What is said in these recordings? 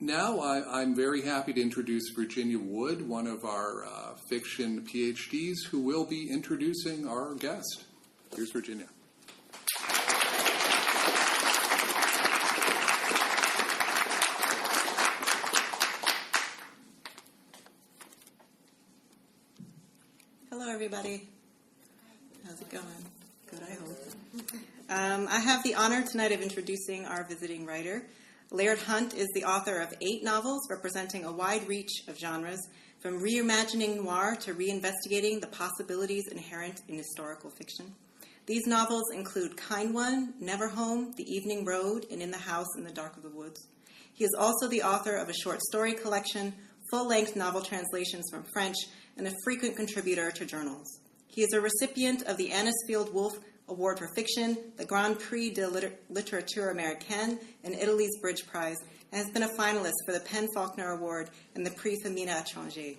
Now I'm very happy to introduce Virginia Wood, one of our fiction PhDs, who will be introducing our guest. Here's Virginia. Hello, everybody. How's it going? Good, I hope. I have the honor tonight of introducing our visiting writer. Laird Hunt is the author of 8 novels representing a wide reach of genres, from reimagining noir to reinvestigating the possibilities inherent in historical fiction. These novels include Kind One, Never Home, The Evening Road, and In the House in the Dark of the Woods. He is also the author of a short story collection, full-length novel translations from French, and a frequent contributor to journals. He is a recipient of the Anisfield Wolf Award for Fiction, the Grand Prix de Littérature Américaine, and Italy's Bridge Prize, and has been a finalist for the Penn Faulkner Award and the Prix Femina Étranger.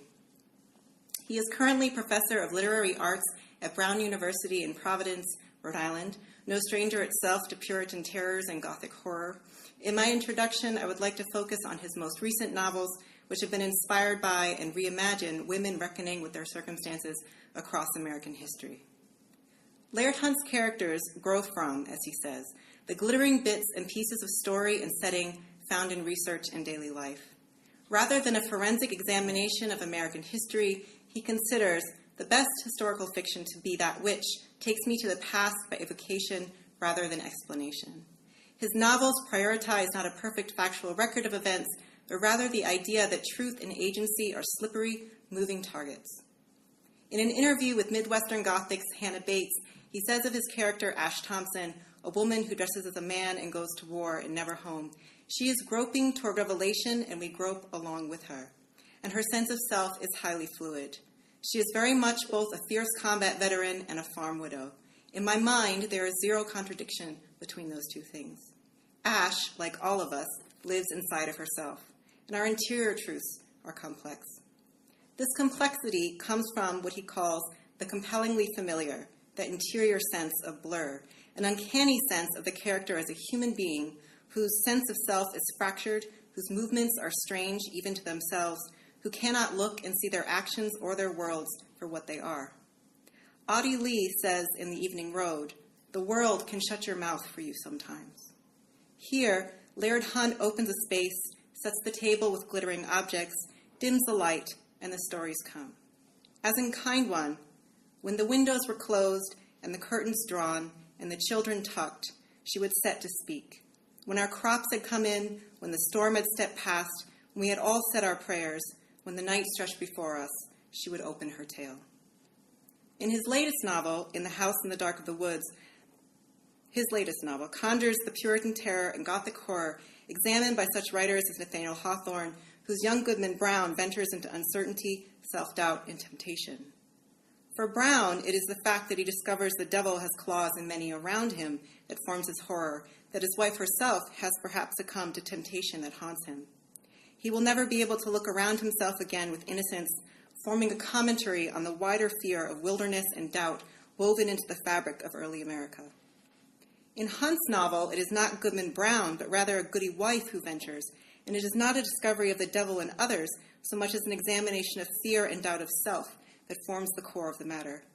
He is currently Professor of Literary Arts at Brown University in Providence, Rhode Island, no stranger itself to Puritan terrors and Gothic horror. In my introduction, I would like to focus on his most recent novels, which have been inspired by and reimagined women reckoning with their circumstances across American history. Laird Hunt's characters grow from, as he says, the glittering bits and pieces of story and setting found in research and daily life. Rather than a forensic examination of American history, he considers the best historical fiction to be that which takes me to the past by evocation rather than explanation. His novels prioritize not a perfect factual record of events, but rather the idea that truth and agency are slippery, moving targets. In an interview with Midwestern Gothic's Hannah Bates, he says of his character, Ash Thompson, a woman who dresses as a man and goes to war and never home, she is groping toward revelation and we grope along with her. And her sense of self is highly fluid. She is very much both a fierce combat veteran and a farm widow. In my mind, there is zero contradiction between those two things. Ash, like all of us, lives inside of herself, and our interior truths are complex. This complexity comes from what he calls the compellingly familiar, that interior sense of blur, an uncanny sense of the character as a human being whose sense of self is fractured, whose movements are strange even to themselves, who cannot look and see their actions or their worlds for what they are. Audie Lee says in The Evening Road, "The world can shut your mouth for you sometimes." Here, Laird Hunt opens a space, sets the table with glittering objects, dims the light, and the stories come. As in Kind One, when the windows were closed and the curtains drawn and the children tucked, she would set to speak. When our crops had come in, when the storm had stepped past, when we had all said our prayers, when the night stretched before us, she would open her tale. In his latest novel, In the House in the Dark of the Woods, his latest novel conjures the Puritan terror and Gothic horror examined by such writers as Nathaniel Hawthorne, whose young Goodman Brown ventures into uncertainty, self-doubt, and temptation. For Brown, it is the fact that he discovers the devil has claws in many around him that forms his horror, that his wife herself has perhaps succumbed to temptation that haunts him. He will never be able to look around himself again with innocence, forming a commentary on the wider fear of wilderness and doubt woven into the fabric of early America. In Hunt's novel, it is not Goodman Brown, but rather a goody wife who ventures, and it is not a discovery of the devil in others so much as an examination of fear and doubt of self that forms the core of the matter.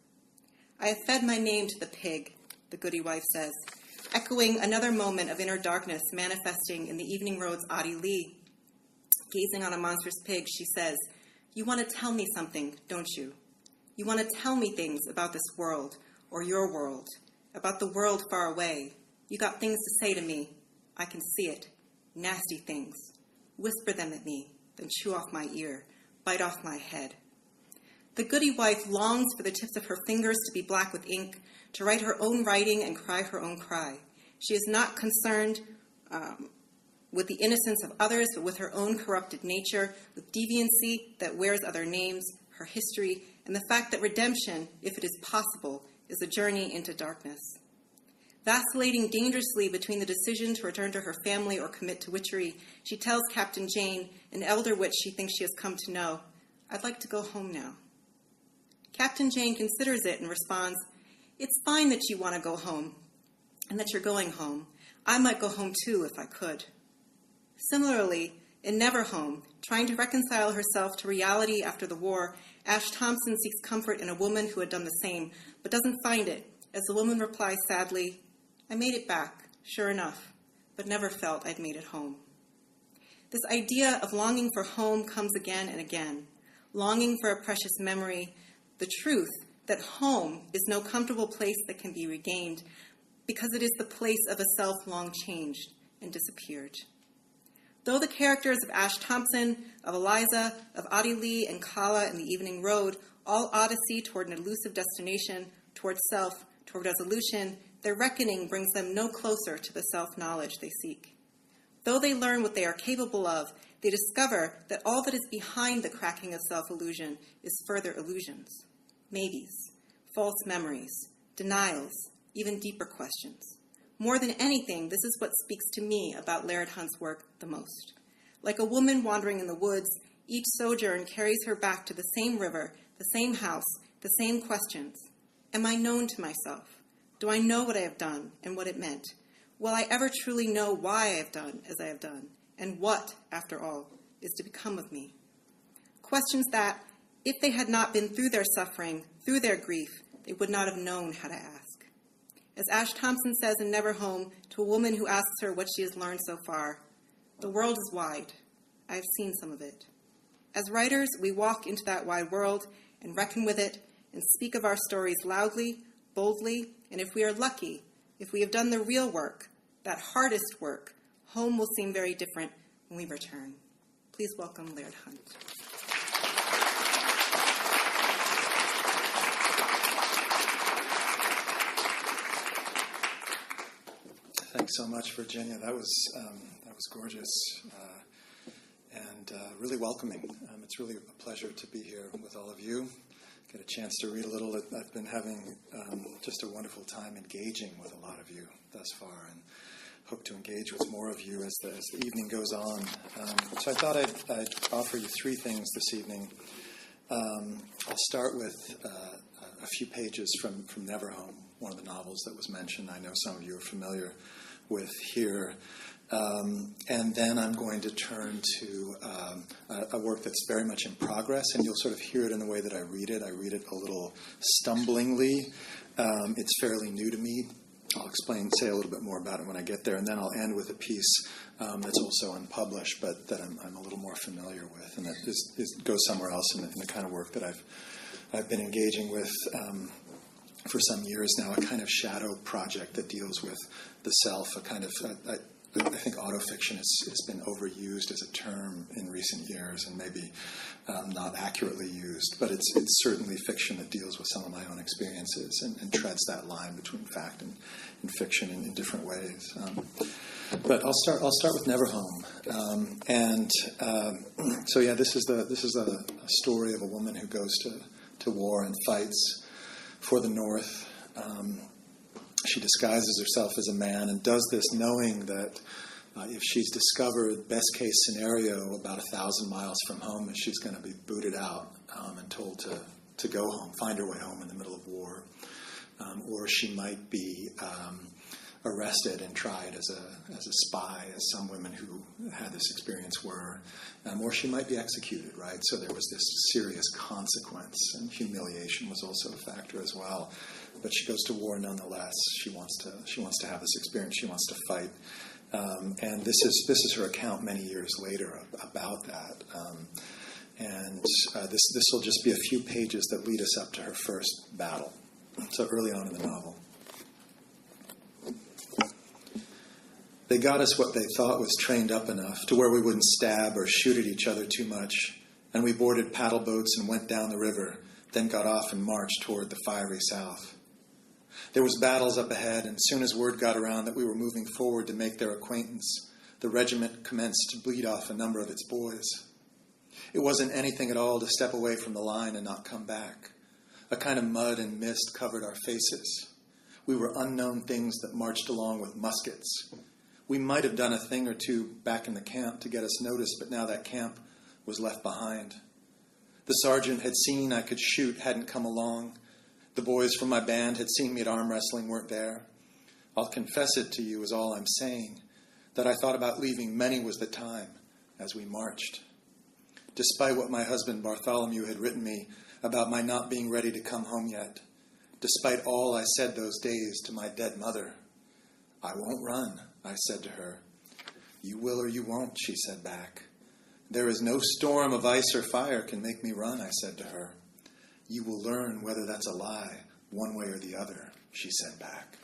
"I have fed my name to the pig," the goody wife says, echoing another moment of inner darkness manifesting in The Evening Road's Audie Lee. Gazing on a monstrous pig, she says, "You want to tell me something, don't you? You want to tell me things about this world, or your world, about the world far away. You got things to say to me. I can see it. Nasty things. Whisper them at me, then chew off my ear, bite off my head." The goody wife longs for the tips of her fingers to be black with ink, to write her own writing and cry her own cry. She is not concerned with the innocence of others, but with her own corrupted nature, with deviancy that wears other names, her history, and the fact that redemption, if it is possible, is a journey into darkness. Vacillating dangerously between the decision to return to her family or commit to witchery, she tells Captain Jane, an elder witch she thinks she has come to know, "I'd like to go home now." Captain Jane considers it and responds, "It's fine that you want to go home and that you're going home. I might go home too if I could." Similarly, In Never Home, trying to reconcile herself to reality after the war, Ash Thompson seeks comfort in a woman who had done the same, but doesn't find it, as the woman replies sadly, "I made it back, sure enough, but never felt I'd made it home." This idea of longing for home comes again and again, longing for a precious memory, the truth that home is no comfortable place that can be regained because it is the place of a self long changed and disappeared. Though the characters of Ash Thompson, of Eliza, of Audie Lee and Kala in The Evening Road all odyssey toward an elusive destination, toward self, toward resolution, their reckoning brings them no closer to the self-knowledge they seek. Though they learn what they are capable of, they discover that all that is behind the cracking of self-illusion is further illusions, maybes, false memories, denials, even deeper questions. More than anything, this is what speaks to me about Laird Hunt's work the most. Like a woman wandering in the woods, each sojourn carries her back to the same river, the same house, the same questions. Am I known to myself? Do I know what I have done and what it meant? Will I ever truly know why I have done as I have done, and what, after all, is to become of me? Questions that, if they had not been through their suffering, through their grief, they would not have known how to ask. As Ash Thompson says in Never Home to a woman who asks her what she has learned so far, "The world is wide. I have seen some of it." As writers, we walk into that wide world and reckon with it and speak of our stories loudly, boldly, and if we are lucky, if we have done the real work, that hardest work, home will seem very different when we return. Please welcome Laird Hunt. Thanks so much, Virginia. That was gorgeous and really welcoming. It's really a pleasure to be here with all of you. Get a chance to read a little. I've been having just a wonderful time engaging with a lot of you thus far, and hope to engage with more of you as the evening goes on. So I thought I'd offer you three things this evening. I'll start with a few pages from Never Home, one of the novels that was mentioned. I know some of you are familiar with here. And then I'm going to turn to a work that's very much in progress, and you'll sort of hear it in the way that I read it. I read it a little stumblingly. It's fairly new to me. I'll say a little bit more about it when I get there, and then I'll end with a piece that's also unpublished, but that I'm a little more familiar with, and that goes somewhere else in the kind of work that I've been engaging with for some years now, a kind of shadow project that deals with the self, a kind of, I think autofiction has been overused as a term in recent years and maybe not accurately used, but it's certainly fiction that deals with some of my own experiences and treads that line between fact and fiction in different ways. But I'll start with Never Home, so yeah, this is a story of a woman who goes to war and fights for the North. She disguises herself as a man and does this knowing that if she's discovered, best case scenario, about 1,000 miles from home, she's going to be booted out and told to go home, find her way home in the middle of war. Or she might be arrested and tried as a spy, as some women who had this experience were. Or she might be executed, right? So there was this serious consequence, and humiliation was also a factor as well. But she goes to war nonetheless. She wants to have this experience. She wants to fight, and this is her account many years later about that. This will just be a few pages that lead us up to her first battle. So early on in the novel, they got us what they thought was trained up enough to where we wouldn't stab or shoot at each other too much, and we boarded paddle boats and went down the river, then got off and marched toward the fiery south. There was battles up ahead, and soon as word got around that we were moving forward to make their acquaintance, the regiment commenced to bleed off a number of its boys. It wasn't anything at all to step away from the line and not come back. A kind of mud and mist covered our faces. We were unknown things that marched along with muskets. We might have done a thing or two back in the camp to get us noticed, but now that camp was left behind. The sergeant had seen I could shoot, hadn't come along. The boys from my band had seen me at arm wrestling, weren't there. I'll confess it to you is all I'm saying, that I thought about leaving many was the time, as we marched. Despite what my husband Bartholomew had written me about my not being ready to come home yet, despite all I said those days to my dead mother, "I won't run," I said to her. "You will or you won't," she said back. "There is no storm of ice or fire can make me run," I said to her. "You will learn whether that's a lie, one way or the other," she said back.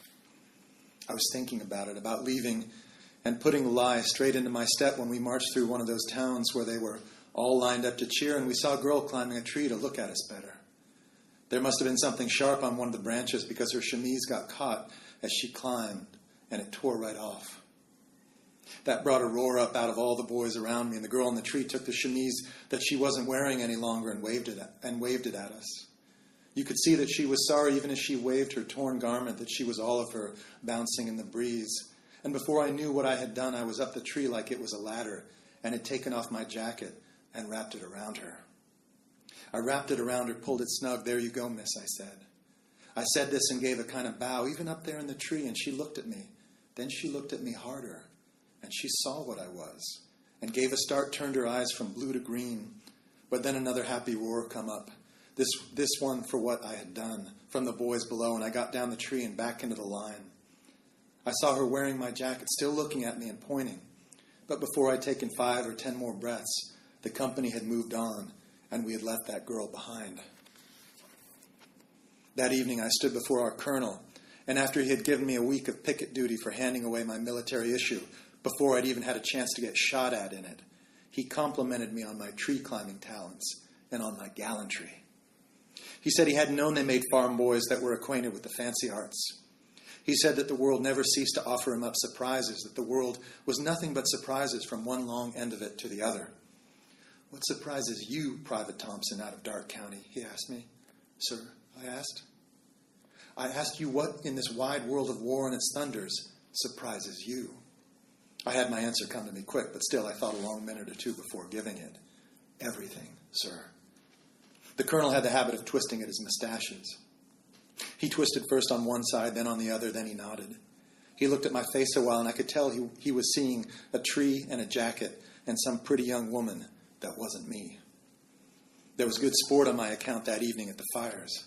I was thinking about it, about leaving and putting the lie straight into my step when we marched through one of those towns where they were all lined up to cheer, and we saw a girl climbing a tree to look at us better. There must have been something sharp on one of the branches because her chemise got caught as she climbed, and it tore right off. That brought a roar up out of all the boys around me, and the girl in the tree took the chemise that she wasn't wearing any longer and waved it at us. You could see that she was sorry even as she waved her torn garment, that she was all of her bouncing in the breeze. And before I knew what I had done, I was up the tree like it was a ladder and had taken off my jacket and wrapped it around her. I wrapped it around her, pulled it snug. "There you go, miss," I said. I said this and gave a kind of bow, even up there in the tree, and she looked at me. Then she looked at me harder, and she saw what I was, and gave a start, turned her eyes from blue to green. But then another happy roar come up, this one for what I had done, from the boys below, and I got down the tree and back into the line. I saw her wearing my jacket, still looking at me and pointing. But before I'd taken 5 or 10 more breaths, the company had moved on, and we had left that girl behind. That evening I stood before our colonel, and after he had given me a week of picket duty for handing away my military issue, before I'd even had a chance to get shot at in it, he complimented me on my tree climbing talents and on my gallantry. He said he hadn't known they made farm boys that were acquainted with the fancy arts. He said that the world never ceased to offer him up surprises, that the world was nothing but surprises from one long end of it to the other. "What surprises you, Private Thompson, out of Dark County?" he asked me. "Sir," I asked. "I asked you what in this wide world of war and its thunders surprises you." I had my answer come to me quick, but still I thought a long minute or two before giving it. "Everything, sir." The colonel had the habit of twisting at his mustaches. He twisted first on one side, then on the other, then he nodded. He looked at my face a while, and I could tell he was seeing a tree and a jacket and some pretty young woman that wasn't me. There was good sport on my account that evening at the fires.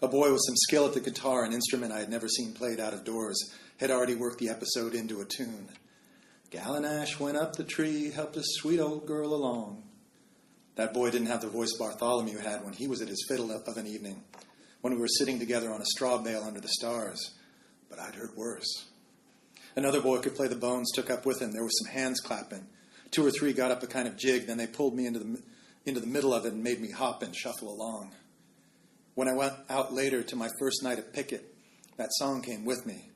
A boy with some skill at the guitar, an instrument I had never seen played out of doors, had already worked the episode into a tune. "Gal Ash went up the tree, helped a sweet old girl along." That boy didn't have the voice Bartholomew had when he was at his fiddle of an evening, when we were sitting together on a straw bale under the stars. But I'd heard worse. Another boy could play the bones, took up with him. There was some hands clapping. 2 or 3 got up a kind of jig, then they pulled me into the middle of it and made me hop and shuffle along. When I went out later to my first night at picket, that song came with me.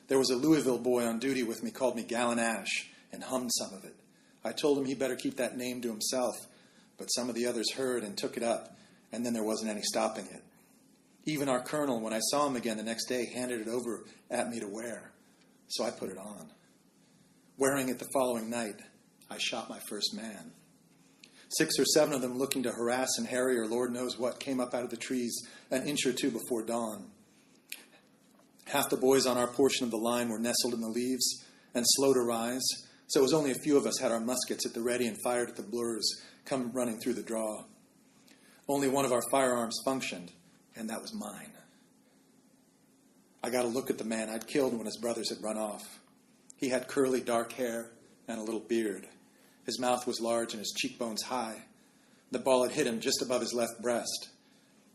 There was a Louisville boy on duty with me, called me Gallon Ash, and hummed some of it. I told him he better keep that name to himself, but some of the others heard and took it up, and then there wasn't any stopping it. Even our colonel, when I saw him again the next day, handed it over at me to wear, so I put it on. Wearing it the following night, I shot my first man. 6 or 7 of them, looking to harass and harry or Lord knows what, came up out of the trees an inch or 2 before dawn. Half the boys on our portion of the line were nestled in the leaves and slow to rise, so it was only a few of us had our muskets at the ready and fired at the blurs come running through the draw. Only one of our firearms functioned, and that was mine. I got a look at the man I'd killed when his brothers had run off. He had curly dark hair and a little beard. His mouth was large and his cheekbones high. The ball had hit him just above his left breast.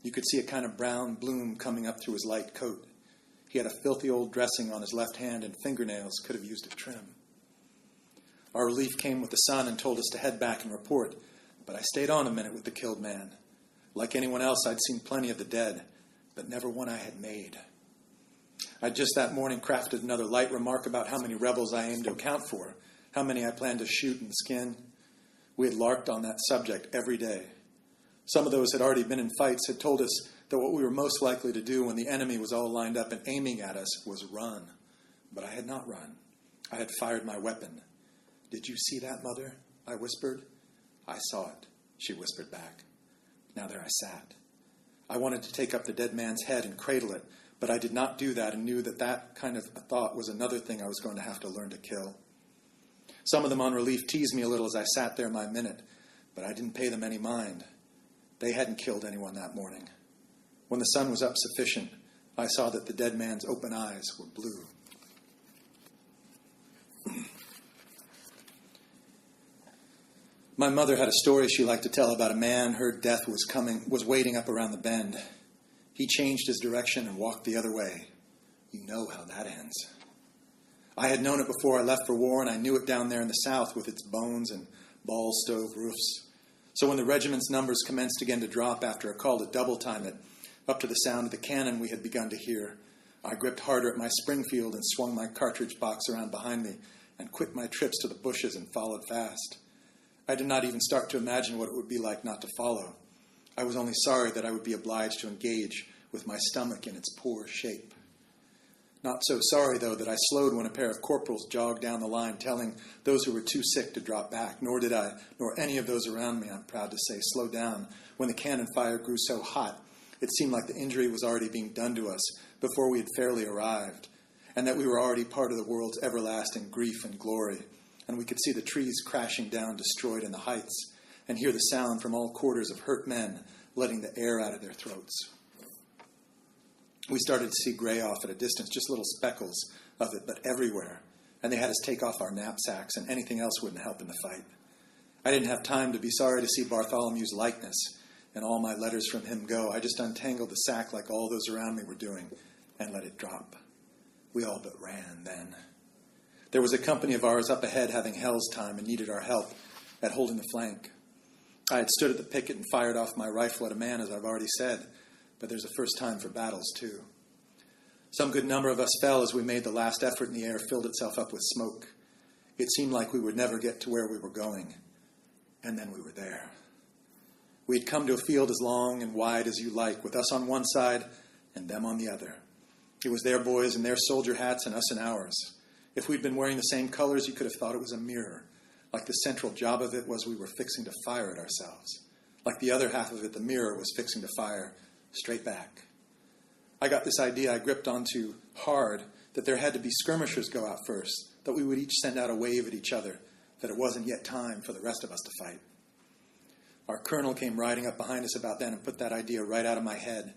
You could see a kind of brown bloom coming up through his light coat. He had a filthy old dressing on his left hand, and fingernails could have used a trim. Our relief came with the sun and told us to head back and report, but I stayed on a minute with the killed man. Like anyone else, I'd seen plenty of the dead, but never one I had made. I'd just that morning crafted another light remark about how many rebels I aimed to account for, how many I planned to shoot and skin. We had larked on that subject every day. Some of those had already been in fights, had told us that what we were most likely to do when the enemy was all lined up and aiming at us was run. But I had not run. I had fired my weapon. "Did you see that, Mother?" I whispered. "I saw it," she whispered back. Now there I sat. I wanted to take up the dead man's head and cradle it, but I did not do that and knew that that kind of a thought was another thing I was going to have to learn to kill. Some of them on relief teased me a little as I sat there my minute, but I didn't pay them any mind. They hadn't killed anyone that morning. When the sun was up sufficient, I saw that the dead man's open eyes were blue. My mother had a story she liked to tell about a man heard death was waiting up around the bend. He changed his direction and walked the other way. You know how that ends. I had known it before I left for war, and I knew it down there in the South with its bones and ball stove roofs. So when the regiment's numbers commenced again to drop after a call to double time it, up to the sound of the cannon we had begun to hear, I gripped harder at my Springfield and swung my cartridge box around behind me and quit my trips to the bushes and followed fast. I did not even start to imagine what it would be like not to follow. I was only sorry that I would be obliged to engage with my stomach in its poor shape. Not so sorry, though, that I slowed when a pair of corporals jogged down the line, telling those who were too sick to drop back. Nor did I, nor any of those around me, I'm proud to say, slow down when the cannon fire grew so hot it seemed like the injury was already being done to us before we had fairly arrived, and that we were already part of the world's everlasting grief and glory, and we could see the trees crashing down destroyed in the heights, and hear the sound from all quarters of hurt men letting the air out of their throats. We started to see gray off at a distance, just little speckles of it, but everywhere, and they had us take off our knapsacks, and anything else wouldn't help in the fight. I didn't have time to be sorry to see Bartholomew's likeness and all my letters from him go. I just untangled the sack like all those around me were doing and let it drop. We all but ran then. There was a company of ours up ahead having hell's time and needed our help at holding the flank. I had stood at the picket and fired off my rifle at a man, as I've already said, but there's a first time for battles, too. Some good number of us fell as we made the last effort, and the air filled itself up with smoke. It seemed like we would never get to where we were going, and then we were there. We had come to a field as long and wide as you like, with us on one side and them on the other. It was their boys in their soldier hats and us in ours. If we'd been wearing the same colors, you could have thought it was a mirror. Like the central job of it was we were fixing to fire at ourselves. Like the other half of it, the mirror was fixing to fire straight back. I got this idea I gripped onto hard, that there had to be skirmishers go out first, that we would each send out a wave at each other, that it wasn't yet time for the rest of us to fight. Our colonel came riding up behind us about then and put that idea right out of my head.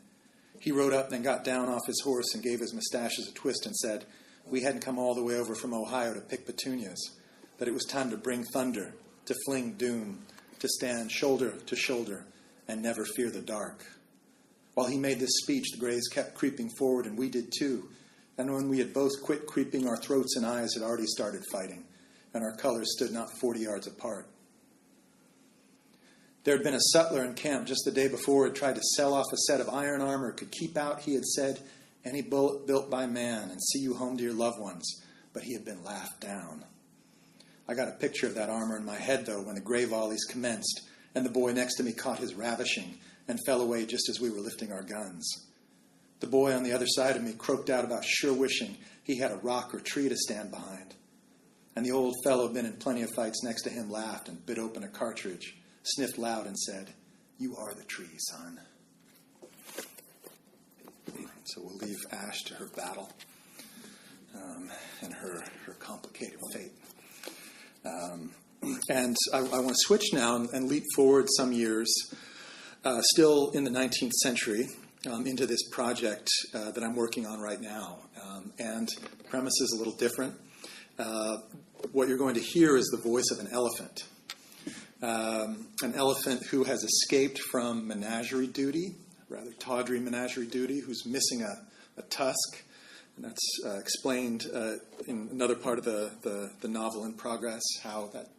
He rode up, then got down off his horse and gave his mustaches a twist and said we hadn't come all the way over from Ohio to pick petunias, that it was time to bring thunder, to fling doom, to stand shoulder to shoulder and never fear the dark. While he made this speech, the grays kept creeping forward, and we did too. And when we had both quit creeping, our throats and eyes had already started fighting, and our colors stood not 40 yards apart. There had been a sutler in camp just the day before who had tried to sell off a set of iron armor could keep out, he had said, any bullet built by man and see you home to your loved ones, but he had been laughed down. I got a picture of that armor in my head, though, when the gray volleys commenced, and the boy next to me caught his ravishing and fell away just as we were lifting our guns. The boy on the other side of me croaked out about sure wishing he had a rock or tree to stand behind. And the old fellow, been in plenty of fights next to him, laughed and bit open a cartridge, sniffed loud and said, "You are the tree, son." So we'll leave Ash to her battle and her complicated fate. And I want to switch now and leap forward some years, still in the 19th century, into this project that I'm working on right now. And the premise is a little different. What you're going to hear is the voice of an elephant. An elephant who has escaped from menagerie duty, rather tawdry menagerie duty, who's missing a tusk. And that's explained in another part of the novel in progress, how that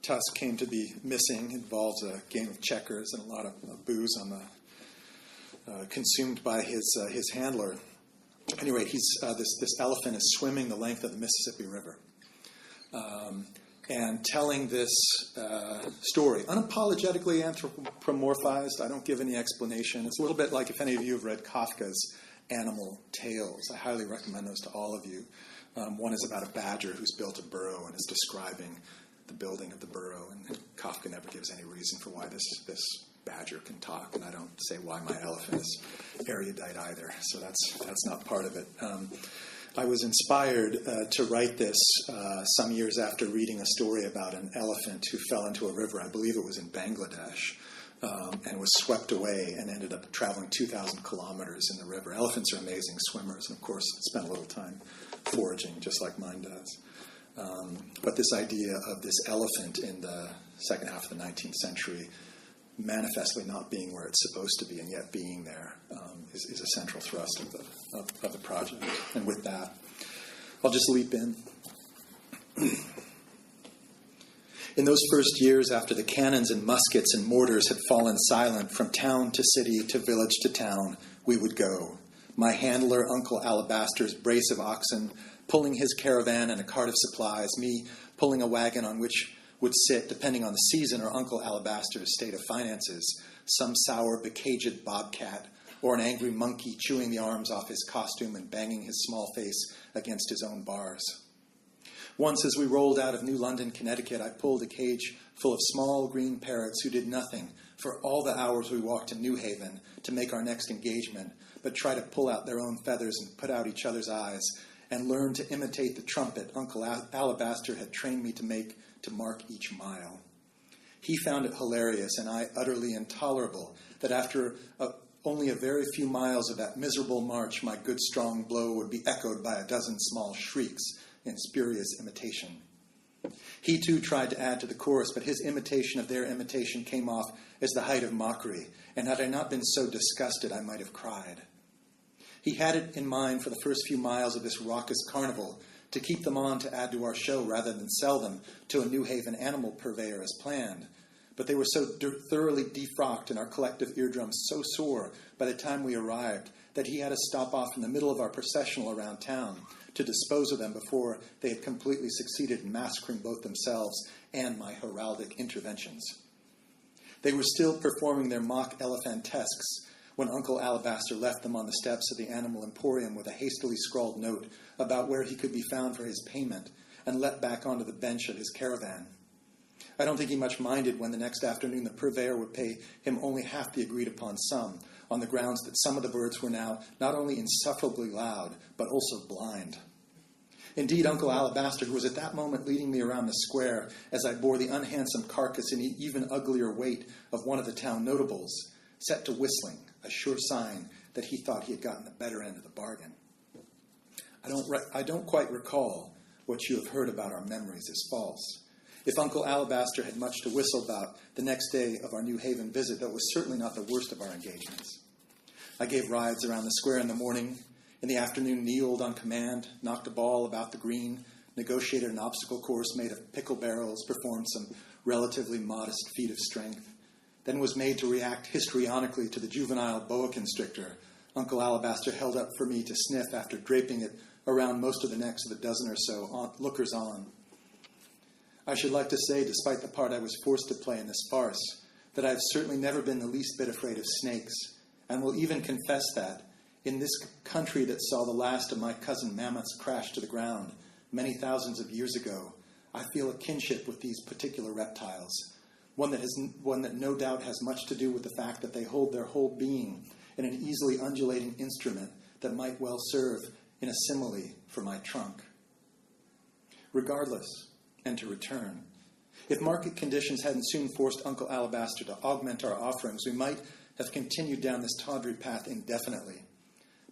tusk came to be missing. It involves a game of checkers and a lot of booze on the consumed by his handler. At any rate, this elephant is swimming the length of the Mississippi River. And telling this story, unapologetically anthropomorphized. I don't give any explanation. It's a little bit like if any of you have read Kafka's Animal Tales. I highly recommend those to all of you. One is about a badger who's built a burrow and is describing the building of the burrow. And Kafka never gives any reason for why this badger can talk. And I don't say why my elephant is erudite either. So that's not part of it. I was inspired to write this some years after reading a story about an elephant who fell into a river. I believe it was in Bangladesh, and was swept away and ended up traveling 2,000 kilometers in the river. Elephants are amazing swimmers, and of course spend a little time foraging, just like mine does. But this idea of this elephant in the second half of the 19th century manifestly not being where it's supposed to be and yet being there is a central thrust of the project. And with that, I'll just leap in. In those first years after the cannons and muskets and mortars had fallen silent from town to city to village to town, we would go. My handler, Uncle Alabaster's brace of oxen, pulling his caravan and a cart of supplies, me pulling a wagon on which would sit, depending on the season or Uncle Alabaster's state of finances, some sour, becaged bobcat or an angry monkey chewing the arms off his costume and banging his small face against his own bars. Once, as we rolled out of New London, Connecticut, I pulled a cage full of small green parrots who did nothing for all the hours we walked to New Haven to make our next engagement, but try to pull out their own feathers and put out each other's eyes and learn to imitate the trumpet Uncle Alabaster had trained me to make to mark each mile. He found it hilarious and I utterly intolerable that after only a very few miles of that miserable march, my good strong blow would be echoed by a dozen small shrieks in spurious imitation. He too tried to add to the chorus, but his imitation of their imitation came off as the height of mockery, and had I not been so disgusted, I might have cried. He had it in mind for the first few miles of this raucous carnival to keep them on to add to our show rather than sell them to a New Haven animal purveyor as planned. But they were so thoroughly defrocked and our collective eardrums so sore by the time we arrived that he had to stop off in the middle of our processional around town to dispose of them before they had completely succeeded in massacring both themselves and my heraldic interventions. They were still performing their mock elephantesques when Uncle Alabaster left them on the steps of the Animal Emporium with a hastily scrawled note about where he could be found for his payment and leapt back onto the bench of his caravan. I don't think he much minded when the next afternoon the purveyor would pay him only half the agreed-upon sum on the grounds that some of the birds were now not only insufferably loud, but also blind. Indeed, Uncle Alabaster, who was at that moment leading me around the square as I bore the unhandsome carcass and even uglier weight of one of the town notables, set to whistling, a sure sign that he thought he had gotten the better end of the bargain. I don't quite recall what you have heard about our memories is false. If Uncle Alabaster had much to whistle about the next day of our New Haven visit, that was certainly not the worst of our engagements. I gave rides around the square in the morning. In the afternoon, kneeled on command, knocked a ball about the green, negotiated an obstacle course made of pickle barrels, performed some relatively modest feat of strength, then was made to react histrionically to the juvenile boa constrictor Uncle Alabaster held up for me to sniff after draping it around most of the necks of a dozen or so lookers-on. I should like to say, despite the part I was forced to play in this farce, that I have certainly never been the least bit afraid of snakes, and will even confess that, in this country that saw the last of my cousin mammoths crash to the ground many thousands of years ago, I feel a kinship with these particular reptiles, one that no doubt has much to do with the fact that they hold their whole being in an easily undulating instrument that might well serve in a simile for my trunk. Regardless, and to return, if market conditions hadn't soon forced Uncle Alabaster to augment our offerings, we might have continued down this tawdry path indefinitely.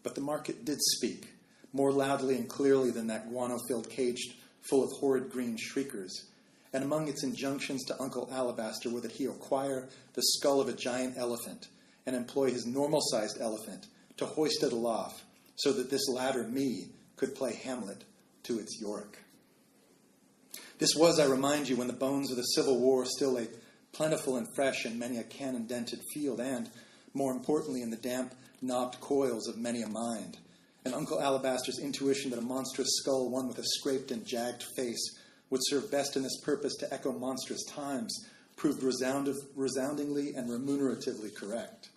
But the market did speak, more loudly and clearly than that guano-filled cage full of horrid green shriekers, and among its injunctions to Uncle Alabaster were that he acquire the skull of a giant elephant and employ his normal-sized elephant to hoist it aloft so that this latter, me, could play Hamlet to its Yorick. This was, I remind you, when the bones of the Civil War still lay plentiful and fresh in many a cannon-dented field and, more importantly, in the damp, knobbed coils of many a mind. And Uncle Alabaster's intuition that a monstrous skull, one with a scraped and jagged face, would serve best in this purpose to echo monstrous times, proved resoundingly and remuneratively correct.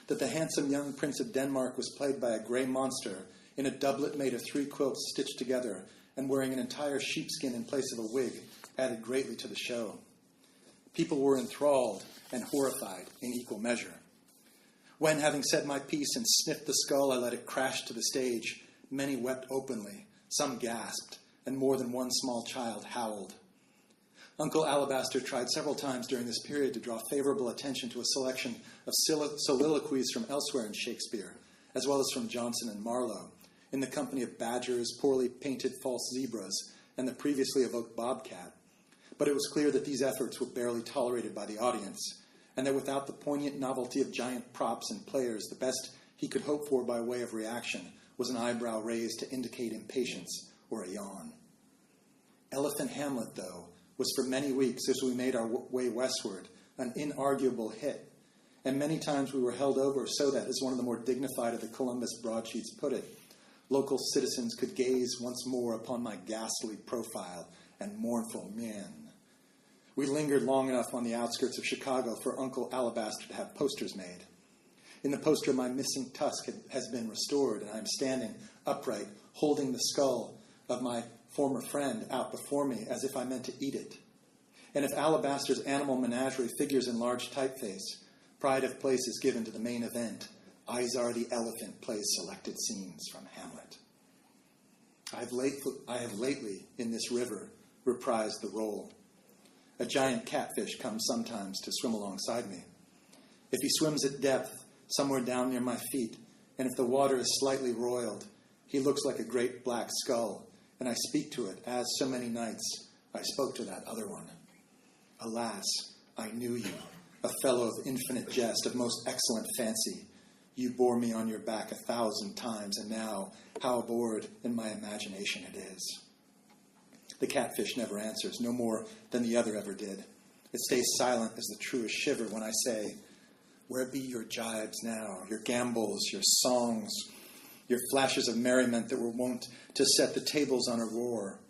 That the handsome young Prince of Denmark was played by a grey monster in a doublet made of 3 quilts stitched together and wearing an entire sheepskin in place of a wig added greatly to the show. People were enthralled and horrified in equal measure. When, having said my piece and sniffed the skull, I let it crash to the stage, Many wept openly, some gasped, and more than one small child howled. Uncle Alabaster tried several times during this period to draw favorable attention to a selection of soliloquies from elsewhere in Shakespeare, as well as from Johnson and Marlowe, in the company of badgers, poorly painted false zebras, and the previously evoked bobcat. But it was clear that these efforts were barely tolerated by the audience, and that without the poignant novelty of giant props and players, the best he could hope for by way of reaction was an eyebrow raised to indicate impatience or a yawn. Elephant Hamlet, though, was for many weeks, as we made our way westward, an inarguable hit, and many times we were held over so that, as one of the more dignified of the Columbus broadsheets put it, local citizens could gaze once more upon my ghastly profile and mournful mien. We lingered long enough on the outskirts of Chicago for Uncle Alabaster to have posters made. In the poster, my missing tusk has been restored, and I am standing upright, holding the skull of my former friend out before me as if I meant to eat it. And if Alabaster's animal menagerie figures in large typeface, pride of place is given to the main event. Izar the elephant plays selected scenes from Hamlet. I have lately, in this river, reprised the role. A giant catfish comes sometimes to swim alongside me. If he swims at depth, somewhere down near my feet, and if the water is slightly roiled, he looks like a great black skull, and I speak to it as so many nights I spoke to that other one. Alas, I knew you, a fellow of infinite jest, of most excellent fancy. You bore me on your back 1,000 times, and now how abhorred in my imagination it is. The catfish never answers, no more than the other ever did. It stays silent as the truest shiver when I say, where be your jibes now, your gambols, your songs, your flashes of merriment that were wont to set the tables on a roar?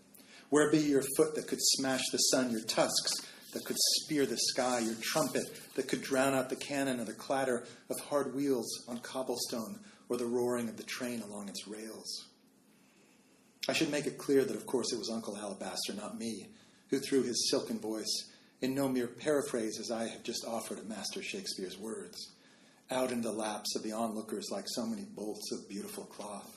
Where be your foot that could smash the sun, your tusks that could spear the sky, your trumpet that could drown out the cannon or the clatter of hard wheels on cobblestone or the roaring of the train along its rails? I should make it clear that, of course, it was Uncle Alabaster, not me, who threw his silken voice, in no mere paraphrase as I have just offered of Master Shakespeare's words, out into the laps of the onlookers like so many bolts of beautiful cloth.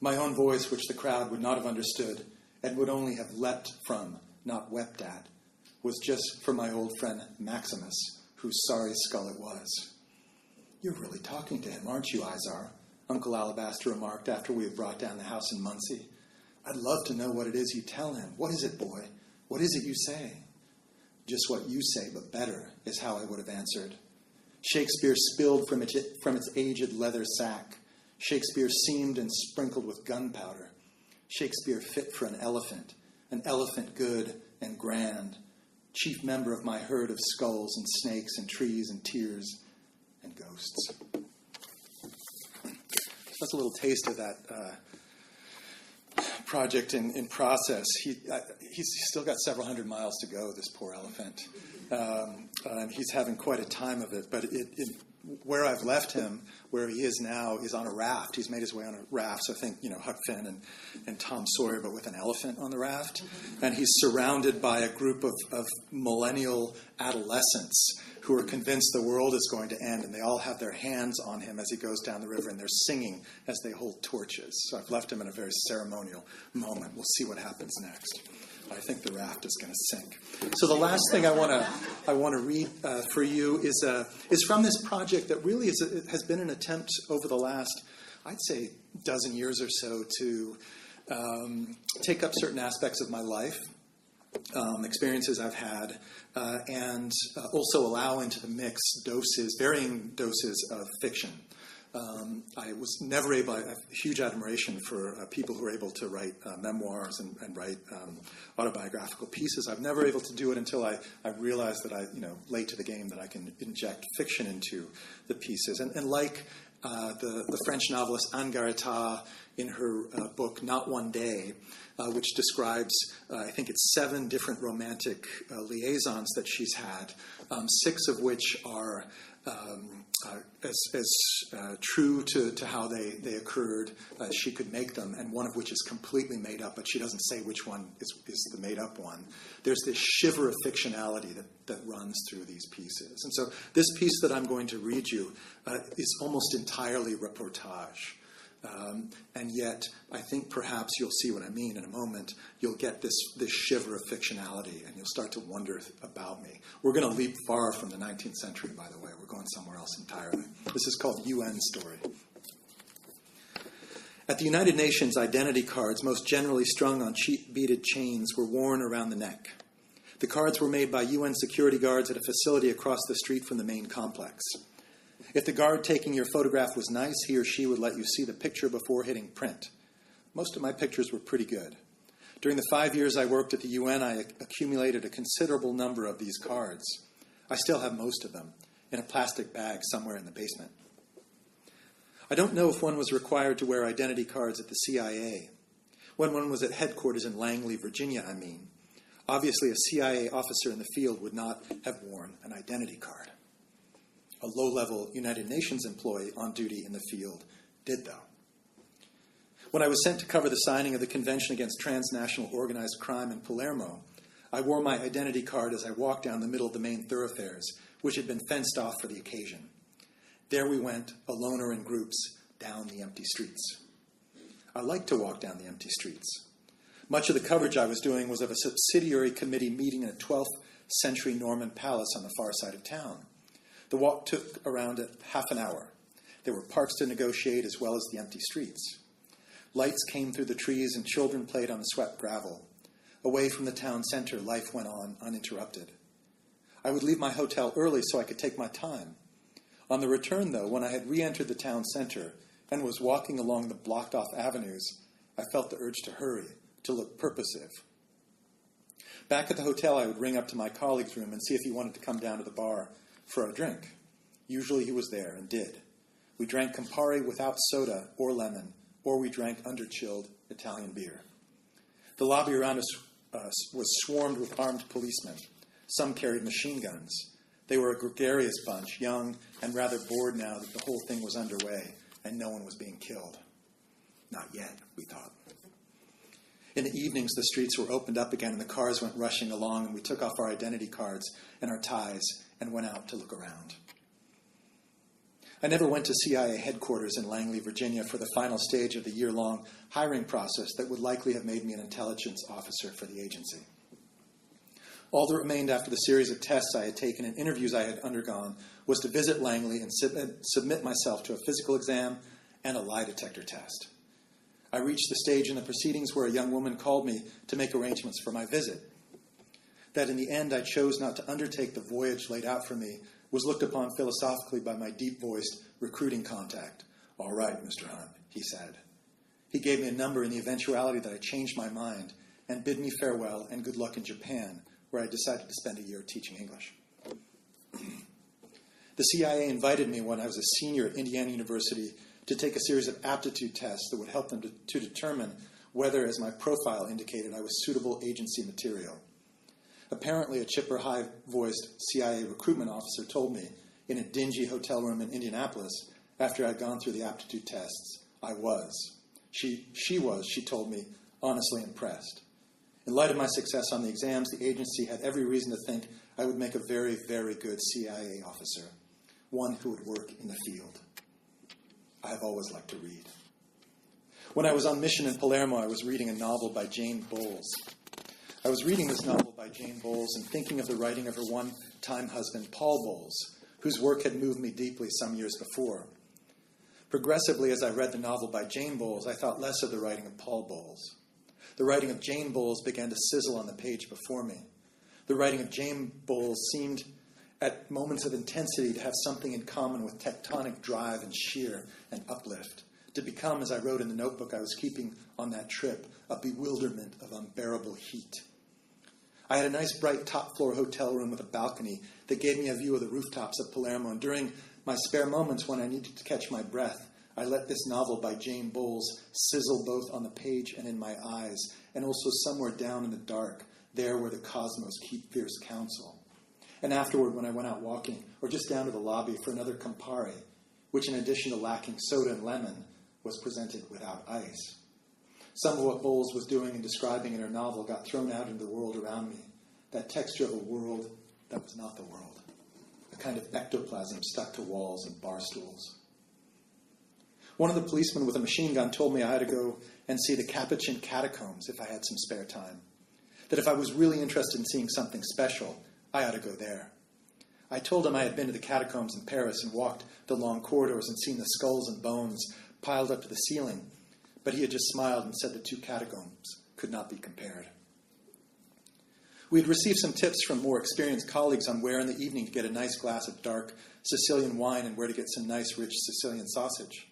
My own voice, which the crowd would not have understood and would only have leapt from, not wept at, was just for my old friend Maximus, whose sorry skull it was. You're really talking to him, aren't you, Izar? Uncle Alabaster remarked after we had brought down the house in Muncie. I'd love to know what it is you tell him. What is it, boy? What is it you say? Just what you say, but better, is how I would have answered. Shakespeare spilled from its aged leather sack. Shakespeare seamed and sprinkled with gunpowder. Shakespeare fit for an elephant good and grand, chief member of my herd of skulls and snakes and trees and tears and ghosts. That's a little taste of that project in process. He's still got several hundred miles to go, this poor elephant. And he's having quite a time of it. But where I've left him, where he is now, is on a raft. He's made his way on a raft. So I think, Huck Finn and Tom Sawyer, but with an elephant on the raft. And he's surrounded by a group of millennial adolescents who are convinced the world is going to end. And they all have their hands on him as he goes down the river. And they're singing as they hold torches. So I've left him in a very ceremonial moment. We'll see what happens next. I think the raft is going to sink. So the last thing I want to read for you is from this project that really has been an attempt over the last, I'd say, dozen years or so to take up certain aspects of my life, experiences I've had, and also allow into the mix varying doses of fiction. I was never able. I have huge admiration for people who are able to write memoirs and write autobiographical pieces. I've never able to do it until I realized that late to the game, that I can inject fiction into the pieces. And like the French novelist Anne Garita in her book Not One Day, which describes, I think it's 7 different romantic liaisons that she's had, 6 of which are as true to how they occurred as she could make them, and one of which is completely made up, but she doesn't say which one is the made up one. There's this shiver of fictionality that runs through these pieces. And so this piece that I'm going to read you is almost entirely reportage. And yet, I think perhaps you'll see what I mean in a moment. You'll get this shiver of fictionality, and you'll start to wonder about me. We're going to leap far from the 19th century, by the way. We're going somewhere else entirely. This is called UN Story. At the United Nations, identity cards, most generally strung on cheap beaded chains, were worn around the neck. The cards were made by UN security guards at a facility across the street from the main complex. If the guard taking your photograph was nice, he or she would let you see the picture before hitting print. Most of my pictures were pretty good. During the 5 years I worked at the UN, I accumulated a considerable number of these cards. I still have most of them in a plastic bag somewhere in the basement. I don't know if one was required to wear identity cards at the CIA. When one was at headquarters in Langley, Virginia, I mean. Obviously, a CIA officer in the field would not have worn an identity card. A low-level United Nations employee on duty in the field did, though. When I was sent to cover the signing of the Convention Against Transnational Organized Crime in Palermo, I wore my identity card as I walked down the middle of the main thoroughfares, which had been fenced off for the occasion. There we went, alone or in groups, down the empty streets. I liked to walk down the empty streets. Much of the coverage I was doing was of a subsidiary committee meeting in a 12th century Norman palace on the far side of town. The walk took around half an hour. There were parks to negotiate as well as the empty streets. Lights came through the trees and children played on the swept gravel. Away from the town center, life went on uninterrupted. I would leave my hotel early so I could take my time. On the return, though, when I had re-entered the town center and was walking along the blocked-off avenues, I felt the urge to hurry, to look purposive. Back at the hotel, I would ring up to my colleague's room and see if he wanted to come down to the bar for a drink. Usually he was there and did. We drank Campari without soda or lemon, or we drank underchilled Italian beer. The lobby around us was swarmed with armed policemen. Some carried machine guns. They were a gregarious bunch, young and rather bored now that the whole thing was underway and no one was being killed. Not yet, we thought. In the evenings, the streets were opened up again and the cars went rushing along, and we took off our identity cards and our ties and went out to look around. I never went to CIA headquarters in Langley, Virginia for the final stage of the year-long hiring process that would likely have made me an intelligence officer for the agency. All that remained after the series of tests I had taken and interviews I had undergone was to visit Langley and submit myself to a physical exam and a lie detector test. I reached the stage in the proceedings where a young woman called me to make arrangements for my visit. That in the end I chose not to undertake the voyage laid out for me was looked upon philosophically by my deep-voiced recruiting contact. "All right, Mr. Hunt," he said. He gave me a number in the eventuality that I changed my mind and bid me farewell and good luck in Japan, where I decided to spend a year teaching English. The CIA invited me when I was a senior at Indiana University to take a series of aptitude tests that would help them to determine whether, as my profile indicated, I was suitable agency material. Apparently, a chipper, high-voiced CIA recruitment officer told me in a dingy hotel room in Indianapolis, after I'd gone through the aptitude tests, I was. She told me, honestly impressed. In light of my success on the exams, the agency had every reason to think I would make a very, very good CIA officer, one who would work in the field. I have always liked to read. When I was on mission in Palermo, I was reading a novel by Jane Bowles. I was reading this novel by Jane Bowles and thinking of the writing of her one-time husband, Paul Bowles, whose work had moved me deeply some years before. Progressively, as I read the novel by Jane Bowles, I thought less of the writing of Paul Bowles. The writing of Jane Bowles began to sizzle on the page before me. The writing of Jane Bowles seemed, at moments of intensity, to have something in common with tectonic drive and sheer and uplift, to become, as I wrote in the notebook I was keeping on that trip, a bewilderment of unbearable heat. I had a nice, bright, top-floor hotel room with a balcony that gave me a view of the rooftops of Palermo, and during my spare moments when I needed to catch my breath, I let this novel by Jane Bowles sizzle both on the page and in my eyes, and also somewhere down in the dark, there where the cosmos keep fierce counsel. And afterward, when I went out walking, or just down to the lobby for another Campari, which in addition to lacking soda and lemon, was presented without ice. Some of what Bowles was doing and describing in her novel got thrown out into the world around me, that texture of a world that was not the world, a kind of ectoplasm stuck to walls and bar stools. One of the policemen with a machine gun told me I had to go and see the Capuchin catacombs if I had some spare time. That if I was really interested in seeing something special, I ought to go there. I told him I had been to the catacombs in Paris and walked the long corridors and seen the skulls and bones piled up to the ceiling, but he had just smiled and said the two catacombs could not be compared. We had received some tips from more experienced colleagues on where in the evening to get a nice glass of dark Sicilian wine and where to get some nice, rich Sicilian sausage.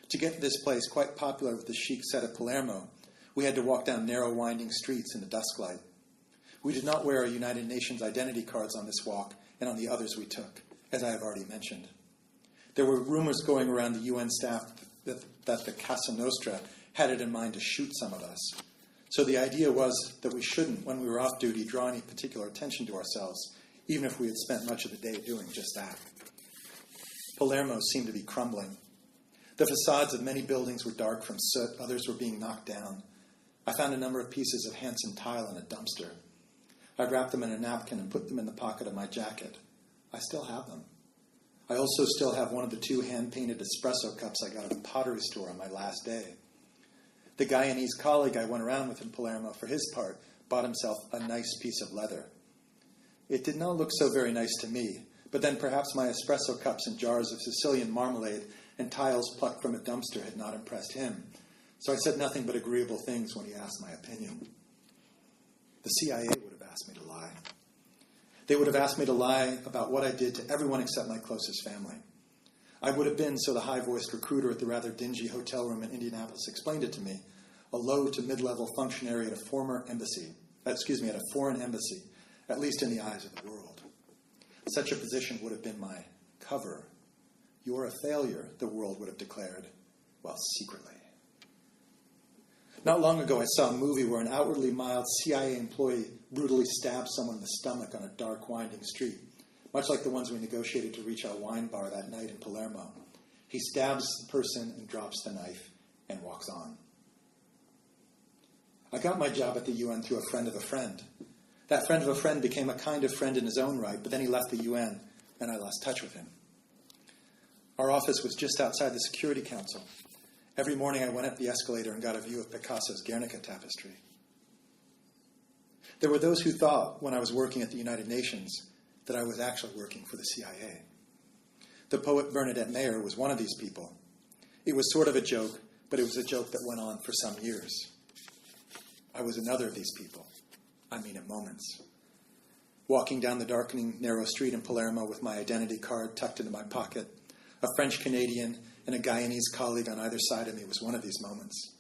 To get to this place, quite popular with the chic set of Palermo, we had to walk down narrow, winding streets in the dusk light. We did not wear our United Nations identity cards on this walk and on the others we took, as I have already mentioned. There were rumors going around the UN staff that the Casa Nostra had it in mind to shoot some of us. So the idea was that we shouldn't, when we were off duty, draw any particular attention to ourselves, even if we had spent much of the day doing just that. Palermo seemed to be crumbling. The facades of many buildings were dark from soot, others were being knocked down. I found a number of pieces of Hansen tile in a dumpster. I wrapped them in a napkin and put them in the pocket of my jacket. I still have them. I also still have one of the two hand-painted espresso cups I got at a pottery store on my last day. The Guyanese colleague I went around with in Palermo, for his part, bought himself a nice piece of leather. It did not look so very nice to me, but then perhaps my espresso cups and jars of Sicilian marmalade and tiles plucked from a dumpster had not impressed him, so I said nothing but agreeable things when he asked my opinion. The CIA would have asked me to lie. They would have asked me to lie about what I did to everyone except my closest family. I would have been, so the high-voiced recruiter at the rather dingy hotel room in Indianapolis explained it to me, a low to mid-level functionary at a foreign embassy, at least in the eyes of the world. Such a position would have been my cover. You're a failure, the world would have declared, well, secretly. Not long ago, I saw a movie where an outwardly mild CIA employee brutally stabbed someone in the stomach on a dark, winding street, much like the ones we negotiated to reach our wine bar that night in Palermo. He stabs the person and drops the knife and walks on. I got my job at the UN through a friend of a friend. That friend of a friend became a kind of friend in his own right, but then he left the UN, and I lost touch with him. Our office was just outside the Security Council. Every morning I went up the escalator and got a view of Picasso's Guernica tapestry. There were those who thought, when I was working at the United Nations, that I was actually working for the CIA. The poet Bernadette Mayer was one of these people. It was sort of a joke, but it was a joke that went on for some years. I was another of these people. I mean, at moments. Walking down the darkening, narrow street in Palermo with my identity card tucked into my pocket, a French-Canadian and a Guyanese colleague on either side of me was one of these moments.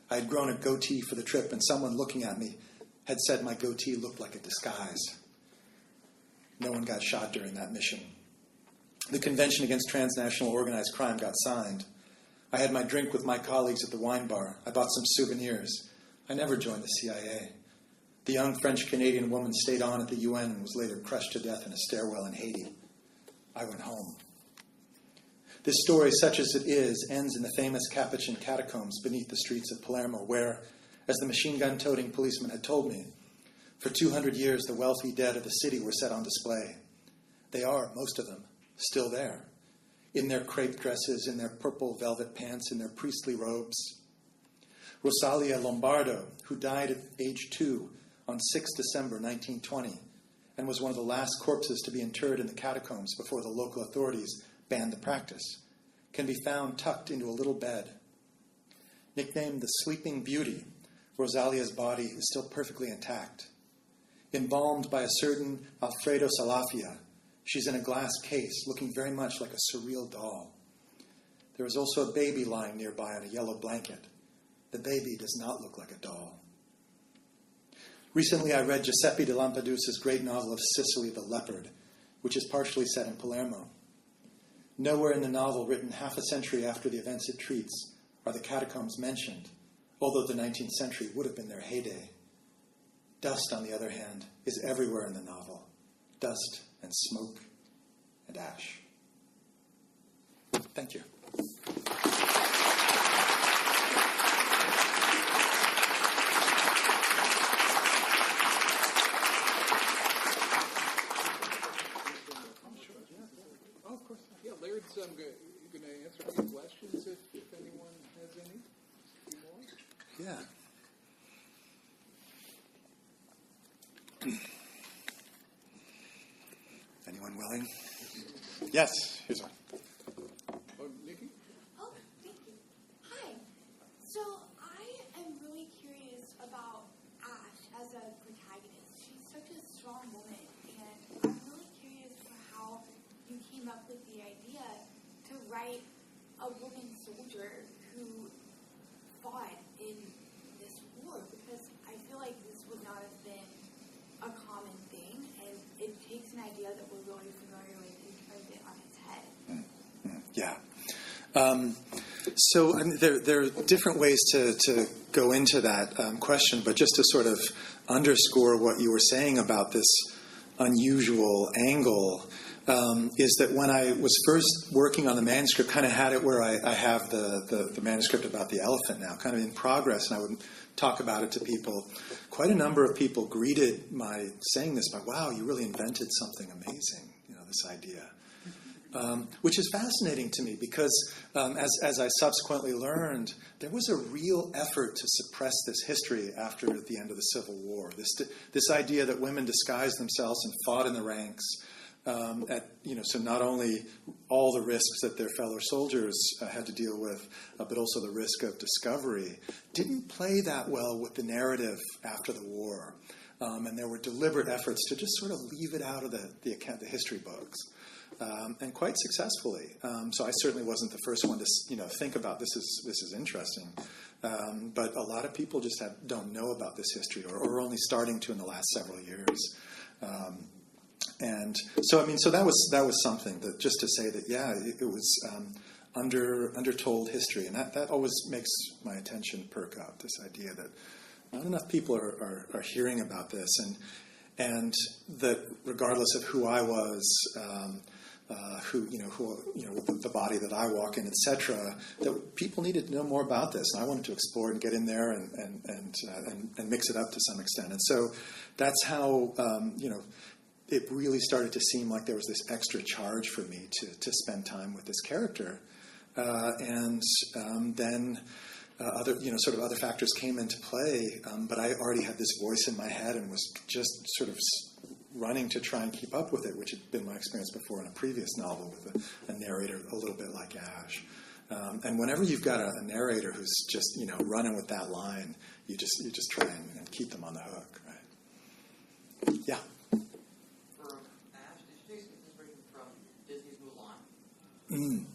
I had grown a goatee for the trip, and someone looking at me had said my goatee looked like a disguise. No one got shot during that mission. The Convention Against Transnational Organized Crime got signed. I had my drink with my colleagues at the wine bar. I bought some souvenirs. I never joined the CIA. The young French-Canadian woman stayed on at the UN and was later crushed to death in a stairwell in Haiti. I went home. This story, such as it is, ends in the famous Capuchin catacombs beneath the streets of Palermo, where, as the machine gun-toting policeman had told me, for 200 years the wealthy dead of the city were set on display. They are, most of them, still there, in their crepe dresses, in their purple velvet pants, in their priestly robes. Rosalia Lombardo, who died at age 2 on 6 December 1920, and was one of the last corpses to be interred in the catacombs before the local authorities banned the practice, can be found tucked into a little bed. Nicknamed the Sleeping Beauty, Rosalia's body is still perfectly intact. Embalmed by a certain Alfredo Salafia, she's in a glass case looking very much like a surreal doll. There is also a baby lying nearby on a yellow blanket. The baby does not look like a doll. Recently I read Giuseppe de Lampedusa's great novel of Sicily, The Leopard, which is partially set in Palermo. Nowhere in the novel, written half a century after the events it treats, are the catacombs mentioned, although the 19th century would have been their heyday. Dust, on the other hand, is everywhere in the novel. Dust and smoke and ash. Thank you. Laird's going to answer any questions if anyone has any. Yeah. Anyone willing? Yes, here's one. Oh, Nikki? Oh, thank you. Hi. So I am really curious about Ash as a protagonist. She's such a strong woman, and I'm really curious for how you came up with the idea to write a woman soldier who fought in this war, because I feel like this would not have been a common thing, and it takes an idea that we're really familiar with and turns it on its head. Yeah. So I mean, there are different ways to go into that question, but just to sort of underscore what you were saying about this unusual angle, is that when I was first working on the manuscript, kind of had it where I have the manuscript about the elephant now, kind of in progress, and I would talk about it to people. Quite a number of people greeted my saying this by, wow, you really invented something amazing, this idea. Which is fascinating to me because, as I subsequently learned, there was a real effort to suppress this history after the end of the Civil War. This idea that women disguised themselves and fought in the ranks, so not only all the risks that their fellow soldiers had to deal with, but also the risk of discovery, didn't play that well with the narrative after the war. And there were deliberate efforts to just sort of leave it out of the history books. And quite successfully. So I certainly wasn't the first one to think about this is interesting. But a lot of people just don't know about this history, or are only starting to in the last several years. And so that was something that, just to say that it was undertold history, and that always makes my attention perk up. This idea that not enough people are hearing about this, and that regardless of who I was. The body that I walk in, etc., that people needed to know more about this. And I wanted to explore and get in there and mix it up to some extent. And so that's how, it really started to seem like there was this extra charge for me to spend time with this character. Then other factors came into play, but I already had this voice in my head and was just sort of running to try and keep up with it, which had been my experience before in a previous novel with a narrator a little bit like Ash. And whenever you've got a narrator who's just running with that line, you just try and keep them on the hook, right? Yeah. For Ash, did you take inspiration from Disney's Mulan?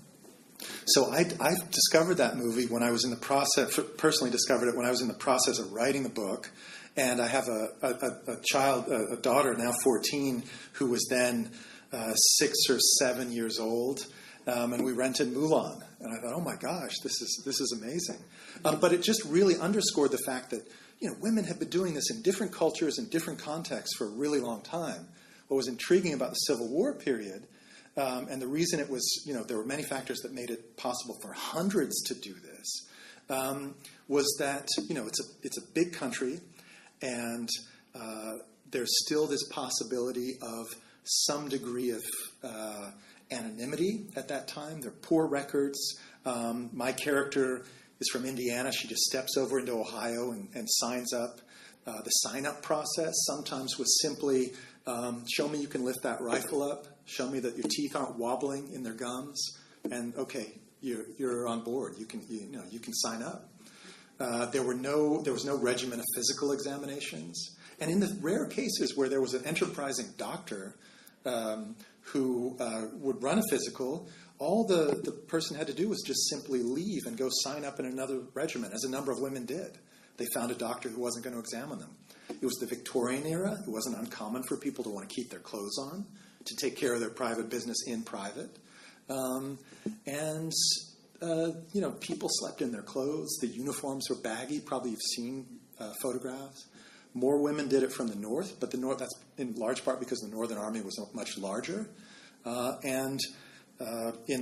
So I discovered that movie when I was in the process. Personally, discovered it when I was in the process of writing the book. And I have a daughter now 14, who was then 6 or 7 years old, and we rented Mulan. And I thought, oh my gosh, this is amazing. But it just really underscored the fact that women have been doing this in different cultures and different contexts for a really long time. What was intriguing about the Civil War period, and the reason it was, there were many factors that made it possible for hundreds to do this, was that it's a big country. And there's still this possibility of some degree of anonymity at that time. There are poor records. My character is from Indiana. She just steps over into Ohio and signs up. The sign-up process sometimes was simply, show me you can lift that rifle up. Show me that your teeth aren't wobbling in their gums. And, okay, you're on board. You can sign up. There was no regimen of physical examinations. And in the rare cases where there was an enterprising doctor who would run a physical, all the person had to do was just simply leave and go sign up in another regiment, as a number of women did. They found a doctor who wasn't going to examine them. It was the Victorian era. It wasn't uncommon for people to want to keep their clothes on, to take care of their private business in private. People slept in their clothes. The uniforms were baggy. Probably you've seen photographs. More women did it from the north, but that's in large part because the Northern Army was much larger. In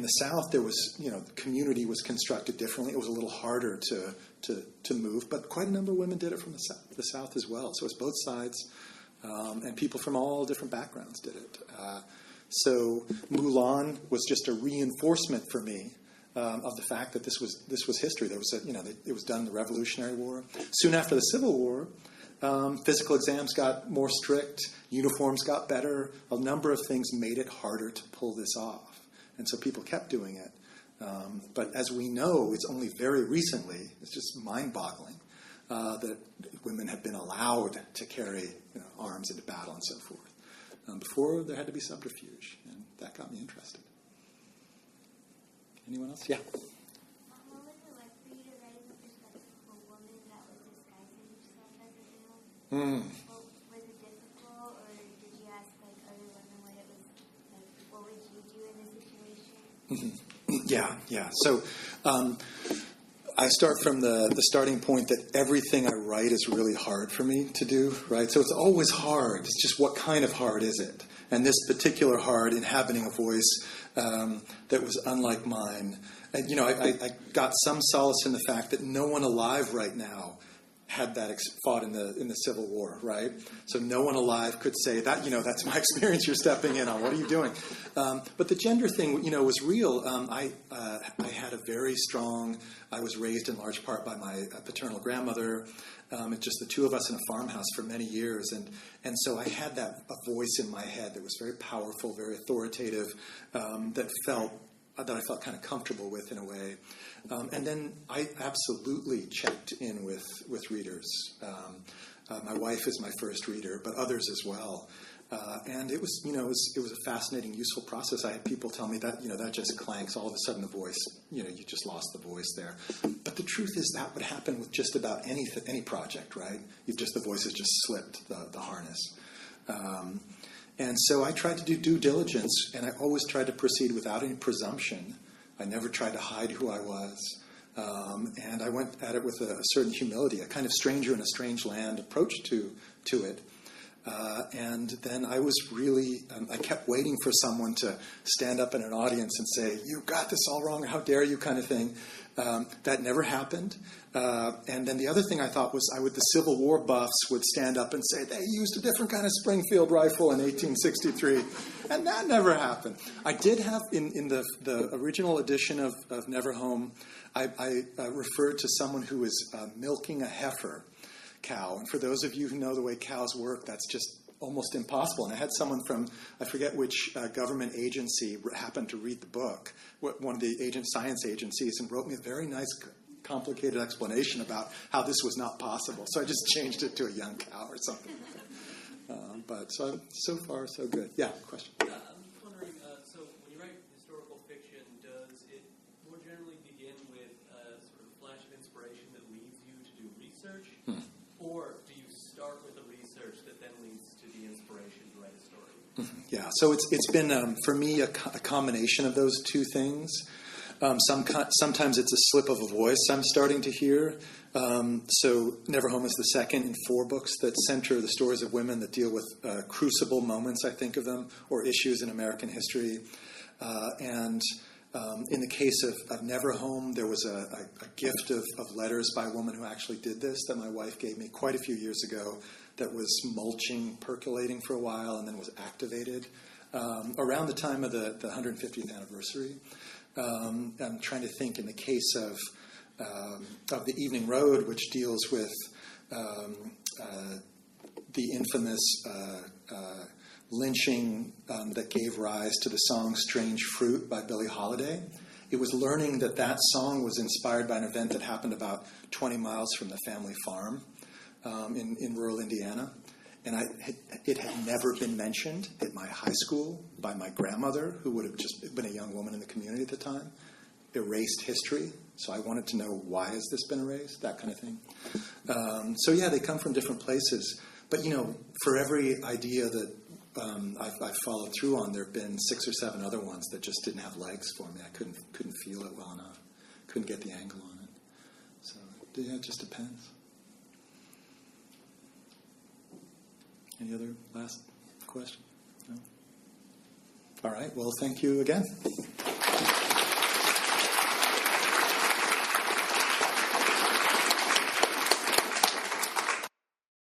the South, there was, the community was constructed differently. It was a little harder to move, but quite a number of women did it from the South as well. So it's both sides, and people from all different backgrounds did it. So Mulan was just a reinforcement for me of the fact that this was history. There was it was done in the Revolutionary War. Soon after the Civil War, physical exams got more strict, uniforms got better. A number of things made it harder to pull this off, and so people kept doing it. But as we know, it's only very recently, it's just mind-boggling, that women have been allowed to carry arms into battle and so forth. Before, there had to be subterfuge, and that got me interested. Anyone else? Yeah. What was it like for you to write the perspective of a woman that was disguising herself as a male? Was it difficult, or did you ask other women what it was like? What would you do in this situation? Yeah. So I start from the starting point that everything I write is really hard for me to do, right? So it's always hard. It's just what kind of hard is it? And this particular hard, inhabiting a voice that was unlike mine. And, I got some solace in the fact that no one alive right now had that fought in the Civil War, right? So no one alive could say that, that's my experience you're stepping in on. What are you doing? But the gender thing, was real. I had a very strong, I was raised in large part by my paternal grandmother. It's just the two of us in a farmhouse for many years. And so I had a voice in my head that was very powerful, very authoritative, that I felt kind of comfortable with in a way. And then I absolutely checked in with readers. My wife is my first reader, but others as well. And it was a fascinating, useful process. I had people tell me that, that just clanks. All of a sudden the voice, you just lost the voice there. But the truth is that would happen with just about any project, right? The voice has just slipped the harness. And so I tried to do due diligence, and I always tried to proceed without any presumption. I never tried to hide who I was. And I went at it with a certain humility, a kind of stranger in a strange land approach to it. And then I was really, I kept waiting for someone to stand up in an audience and say, "You got this all wrong, how dare you," kind of thing. That never happened. And then the other thing I thought was the Civil War buffs would stand up and say, "They used a different kind of Springfield rifle in 1863. And that never happened. I did have, in the original edition of Never Home, I referred to someone who was milking a heifer cow. And for those of you who know the way cows work, that's just almost impossible. And I had someone from, I forget which government agency happened to read the book, one of the science agencies, and wrote me a very nice, complicated explanation about how this was not possible. So I just changed it to a young cow or something. But so far, so good. Yeah, question? I'm just wondering, so when you write historical fiction, does it more generally begin with a sort of flash of inspiration that leads you to do research? Or do you start with the research that then leads to the inspiration to write a story? Yeah, so it's been, for me, a combination of those two things. Sometimes it's a slip of a voice I'm starting to hear. So Never Home is the second in 4 books that center the stories of women that deal with crucible moments, I think of them, or issues in American history. And in the case of Never Home, there was a gift of letters by a woman who actually did this that my wife gave me quite a few years ago that was mulching, percolating for a while, and then was activated around the time of the 150th anniversary. I'm trying to think in the case of The Evening Road, which deals with the infamous lynching that gave rise to the song Strange Fruit by Billie Holiday. It was learning that song was inspired by an event that happened about 20 miles from the family farm in rural Indiana. And it had never been mentioned at my high school by my grandmother, who would have just been a young woman in the community at the time. Erased history. So I wanted to know, why has this been erased? That kind of thing. So yeah, they come from different places. But, for every idea that I've followed through on, there have been 6 or 7 other ones that just didn't have legs for me. I couldn't feel it well enough. Couldn't get the angle on it. So yeah, it just depends. Any other last question? No? All right. Well, thank you again.